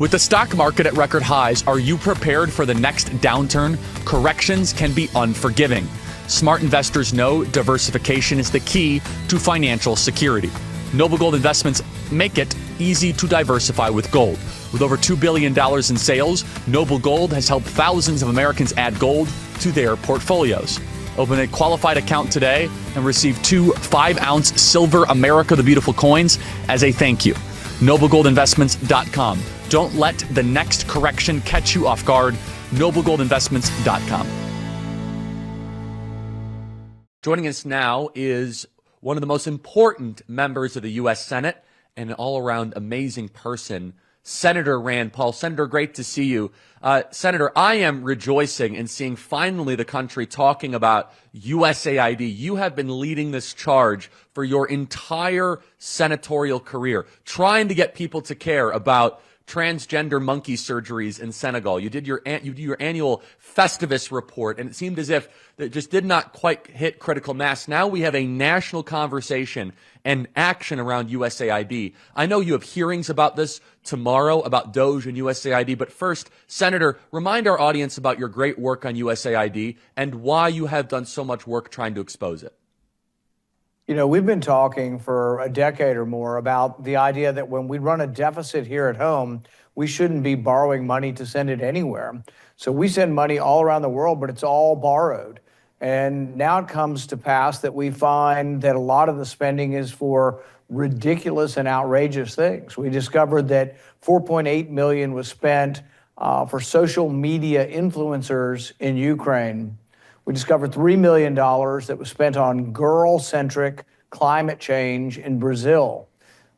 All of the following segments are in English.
With the stock market at record highs, are you prepared for the next downturn? Corrections can be unforgiving. Smart investors know diversification is the key to financial security. Noble Gold Investments make it easy to diversify with gold. With over $2 billion in sales, Noble Gold has helped thousands of Americans add gold to their portfolios. Open a qualified account today and receive 2 5-ounce Silver America the Beautiful coins as a thank you. NobleGoldInvestments.com. Don't let the next correction catch you off guard. NobleGoldInvestments.com. Joining us now is one of the most important members of the U.S. Senate and an all-around amazing person, Senator Rand Paul. Senator, great to see you. Senator, I am rejoicing in seeing finally the country talking about USAID. You have been leading this charge for your entire senatorial career, trying to get people to care about transgender monkey surgeries in Senegal. You did your annual Festivus report, and it seemed as if it just did not quite hit critical mass. Now we have a national conversation and action around USAID. I know you have hearings about this tomorrow, about Doge and USAID, but first, Senator, remind our audience about your great work on USAID and why you have done so much work trying to expose it. You know, we've been talking for a decade or more about the idea that when we run a deficit here at home, we shouldn't be borrowing money to send it anywhere. So we send money all around the world, but it's all borrowed. And now it comes to pass that we find that a lot of the spending is for ridiculous and outrageous things. We discovered that $4.8 million was spent for social media influencers in Ukraine. We discovered $3 million that was spent on girl-centric climate change in Brazil.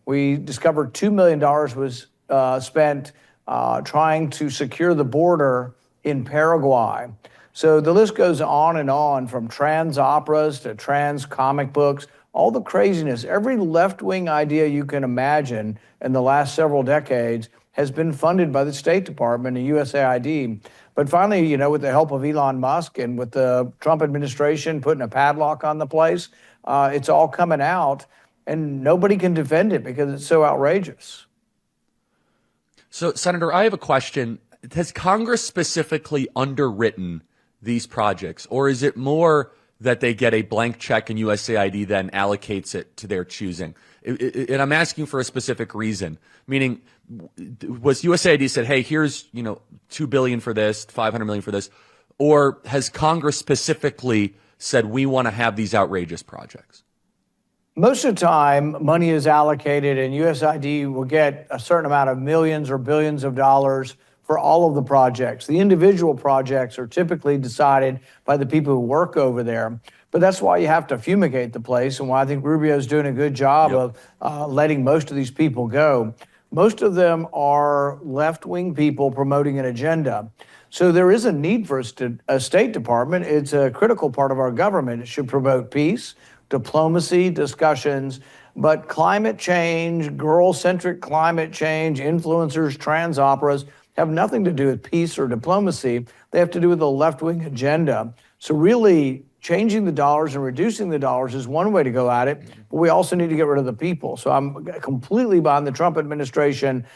We discovered $2 million was spent trying to secure the border in Paraguay. So the list goes on, from trans operas to trans comic books, all the craziness. Every left-wing idea you can imagine in the last several decades has been funded by the State Department and USAID. But finally, you know, with the help of Elon Musk and with the Trump administration putting a padlock on the place, it's all coming out, and nobody can defend it because it's so outrageous. So, Senator, I have a question. Has Congress specifically underwritten these projects, or is it more that they get a blank check and USAID then allocates it to their choosing? And I'm asking for a specific reason, meaning was USAID said, hey, here's, $2 billion for this, $500 million for this, or has Congress specifically said we want to have these outrageous projects? Most of the time, money is allocated and USAID will get a certain amount of millions or billions of dollars for all of the projects. The individual projects are typically decided by the people who work over there. But that's why you have to fumigate the place, and why I think Rubio's doing a good job of letting most of these people go. Most of them are left-wing people promoting an agenda. So there is a need for a State Department. It's a critical part of our government. It should promote peace, diplomacy, discussions, but climate change, girl-centric climate change, influencers, trans operas have nothing to do with peace or diplomacy. They have to do with a left-wing agenda. So really, changing the dollars and reducing the dollars is one way to go at it, but we also need to get rid of the people. So I'm completely behind the Trump administration.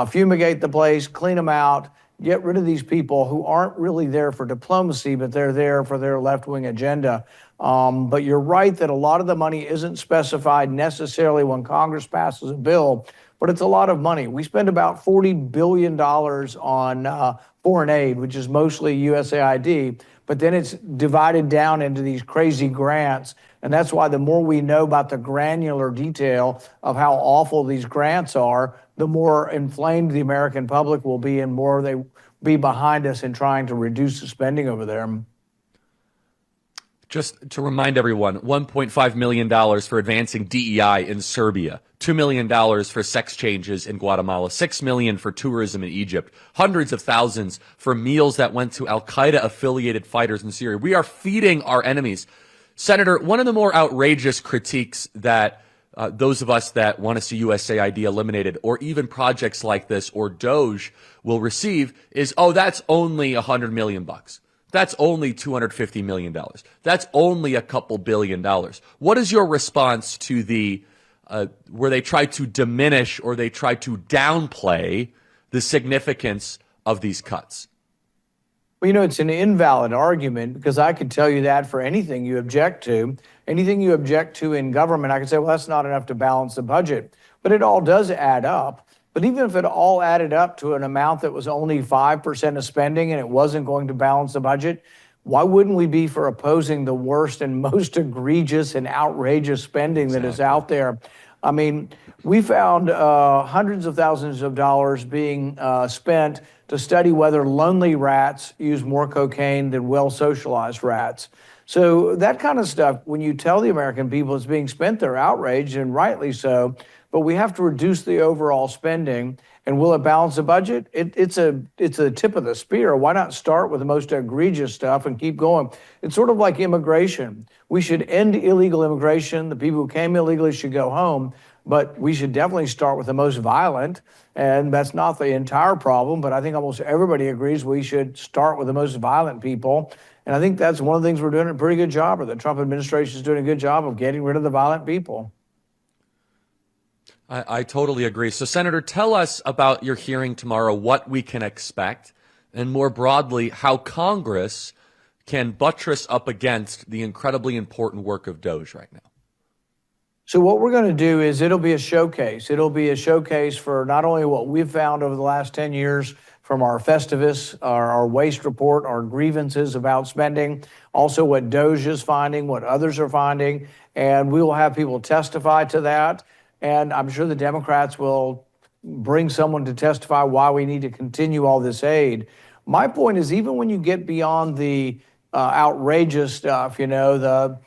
Fumigate the place, clean them out, get rid of these people who aren't really there for diplomacy, but they're there for their left-wing agenda. But you're right that a lot of the money isn't specified necessarily when Congress passes a bill, but it's a lot of money. We spend about $40 billion on foreign aid, which is mostly USAID, but then it's divided down into these crazy grants. And that's why the more we know about the granular detail of how awful these grants are, the more inflamed the American public will be and more they be behind us in trying to reduce the spending over there. Just to remind everyone, $1.5 million for advancing DEI in Serbia, $2 million for sex changes in Guatemala, $6 million for tourism in Egypt, hundreds of thousands for meals that went to al-Qaeda-affiliated fighters in Syria. We are feeding our enemies. Senator, one of the more outrageous critiques that those of us that want to see USAID eliminated, or even projects like this or Doge will receive, is, oh, that's only $100 million. That's only $250 million. That's only a couple $1 billion. What is your response to the where they try to diminish or they try to downplay the significance of these cuts? Well, you know, it's an invalid argument because I could tell you that for anything you object to. Anything you object to in government, I could say, well, that's not enough to balance the budget. But it all does add up. But even if it all added up to an amount that was only 5% of spending and it wasn't going to balance the budget, why wouldn't we be for opposing the worst and most egregious and outrageous spending that is out there? I mean, we found hundreds of thousands of dollars being spent to study whether lonely rats use more cocaine than well-socialized rats. So that kind of stuff, when you tell the American people it's being spent, they're outraged, and rightly so. But we have to reduce the overall spending. And will it balance the budget? It's a tip of the spear. Why not start with the most egregious stuff and keep going? It's sort of like immigration. We should end illegal immigration. The people who came illegally should go home. But we should definitely start with the most violent. And that's not the entire problem. But I think almost everybody agrees we should start with the most violent people. And I think that's one of the things we're doing a pretty good job, or the Trump administration is doing a good job of getting rid of the violent people. I totally agree. So, Senator, tell us about your hearing tomorrow, what we can expect, and more broadly, how Congress can buttress up against the incredibly important work of DOGE right now. So what we're going to do is it'll be a showcase. It'll be a showcase for not only what we've found over the last 10 years from our Festivus, our waste report, our grievances about spending, also what DOGE is finding, what others are finding, and we will have people testify to that. And I'm sure the Democrats will bring someone to testify why we need to continue all this aid. My point is, even when you get beyond the outrageous stuff, you know, the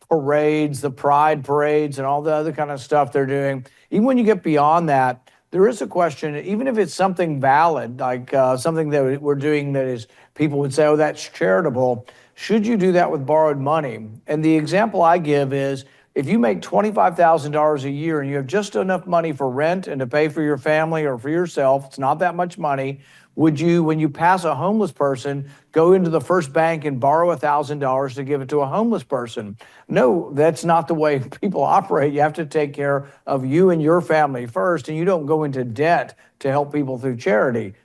parades, the pride parades, and all the other kind of stuff they're doing, even when you get beyond that, there is a question, even if it's something valid, like something that we're doing that is, people would say, oh, that's charitable, should you do that with borrowed money? And the example I give is, if you make $25,000 a year and you have just enough money for rent and to pay for your family or for yourself, it's not that much money, would you, when you pass a homeless person, go into the first bank and borrow $1,000 to give it to a homeless person? No, that's not the way people operate. You have to take care of you and your family first, and you don't go into debt to help people through charity.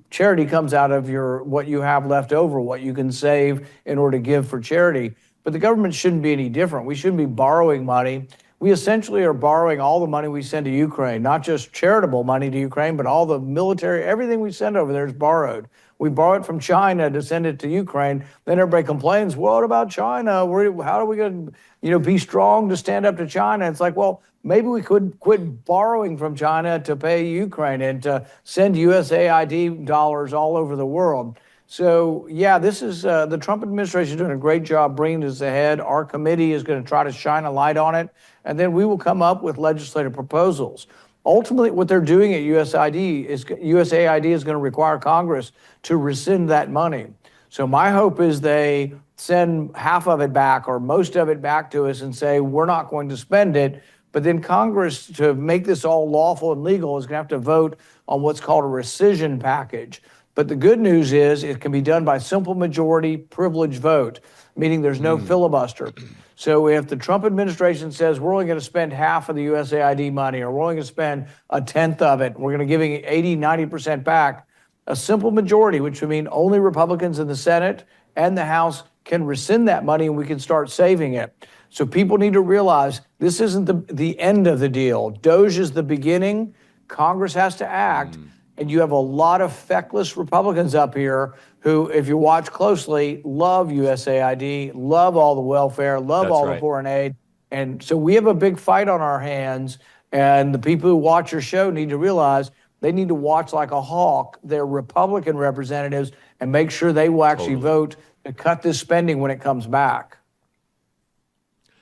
Charity comes out of what you have left over, what you can save in order to give for charity. But the government shouldn't be any different. We shouldn't be borrowing money. We essentially are borrowing all the money we send to Ukraine, not just charitable money to Ukraine, but all the military, everything we send over there is borrowed. We borrow it from China to send it to Ukraine. Then everybody complains, well, what about China? How are we going to, be strong to stand up to China? It's like, well, maybe we could quit borrowing from China to pay Ukraine and to send USAID dollars all over the world. So, yeah, this is the Trump administration is doing a great job bringing this ahead. Our committee is going to try to shine a light on it, and then we will come up with legislative proposals. Ultimately, what they're doing at USAID is going to require Congress to rescind that money. So my hope is they send half of it back or most of it back to us and say, we're not going to spend it. But then Congress, to make this all lawful and legal, is going to have to vote on what's called a rescission package. But the good news is it can be done by simple majority privilege vote, meaning there's no filibuster. So if the Trump administration says we're only going to spend half of the USAID money, or we're only going to spend a tenth of it, we're going to give 80, 90% back, a simple majority, which would mean only Republicans in the Senate and the House can rescind that money and we can start saving it. So people need to realize this isn't the end of the deal. DOGE is the beginning. Congress has to act. And you have a lot of feckless Republicans up here who, if you watch closely, love USAID, love all the welfare, love all the foreign aid. And so we have a big fight on our hands. And the people who watch your show need to realize they need to watch like a hawk their Republican representatives and make sure they will actually vote to cut this spending when it comes back.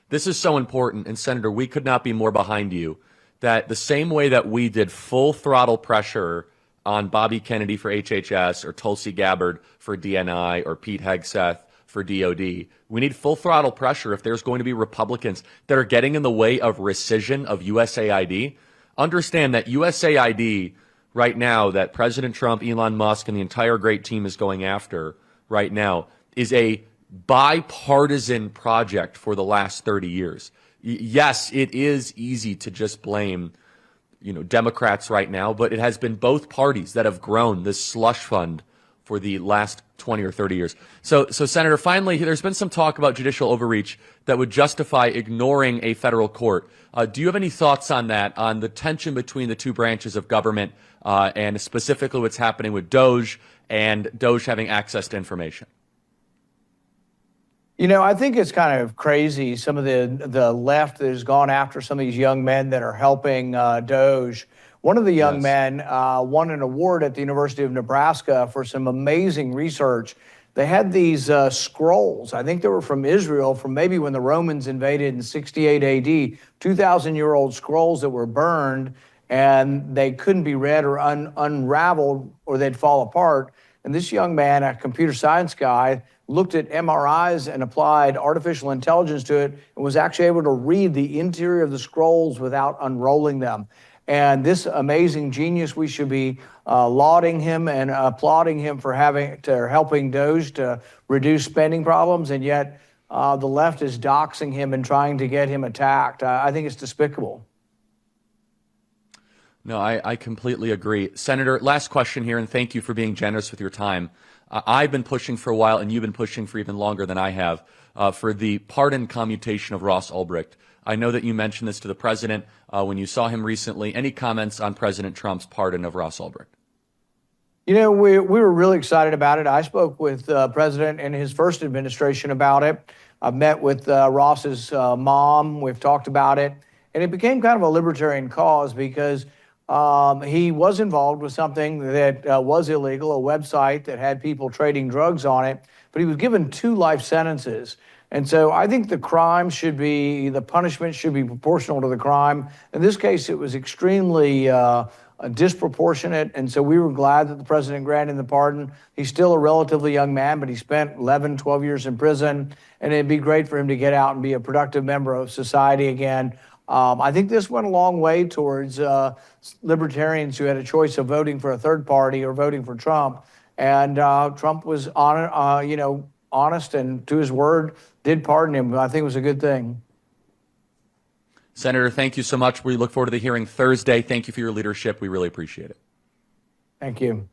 This is so important. And, Senator, we could not be more behind you, that the same way that we did full throttle pressure on Bobby Kennedy for HHS or Tulsi Gabbard for DNI or Pete Hegseth for DOD. We need full throttle pressure if there's going to be Republicans that are getting in the way of rescission of USAID. Understand that USAID right now, that President Trump, Elon Musk, and the entire great team is going after right now, is a bipartisan project for the last 30 years. Yes, it is easy to just blame Democrats right now, but it has been both parties that have grown this slush fund for the last 20 or 30 years. So Senator, finally, there's been some talk about judicial overreach that would justify ignoring a federal court. Do you have any thoughts on that, on the tension between the two branches of government, and specifically what's happening with DOJ and DOJ having access to information? I think it's kind of crazy. Some of the left that has gone after some of these young men that are helping DOJ. One of the young men won an award at the University of Nebraska for some amazing research. They had these scrolls. I think they were from Israel, from maybe when the Romans invaded in 68 AD, 2,000-year-old scrolls that were burned, and they couldn't be read or unraveled or they'd fall apart. And this young man, a computer science guy, looked at MRIs and applied artificial intelligence to it and was actually able to read the interior of the scrolls without unrolling them. And this amazing genius, we should be lauding him and applauding him for helping DOJ to reduce spending problems, and yet the left is doxing him and trying to get him attacked. I think it's despicable. No, I completely agree. Senator, last question here, and thank you for being generous with your time. I've been pushing for a while, and you've been pushing for even longer than I have, for the pardon commutation of Ross Ulbricht. I know that you mentioned this to the president when you saw him recently. Any comments on President Trump's pardon of Ross Ulbricht? We were really excited about it. I spoke with the president in his first administration about it. I've met with Ross's mom. We've talked about it. And it became kind of a libertarian cause because he was involved with something that was illegal, a website that had people trading drugs on it, but he was given 2 life sentences. And so I think the punishment should be proportional to the crime. In this case, it was extremely disproportionate, and so we were glad that the president granted the pardon. He's still a relatively young man, but he spent 11, 12 years in prison, and it'd be great for him to get out and be a productive member of society again. I think this went a long way towards libertarians who had a choice of voting for a third party or voting for Trump. And Trump was honest and to his word, did pardon him. I think it was a good thing. Senator, thank you so much. We look forward to the hearing Thursday. Thank you for your leadership. We really appreciate it. Thank you.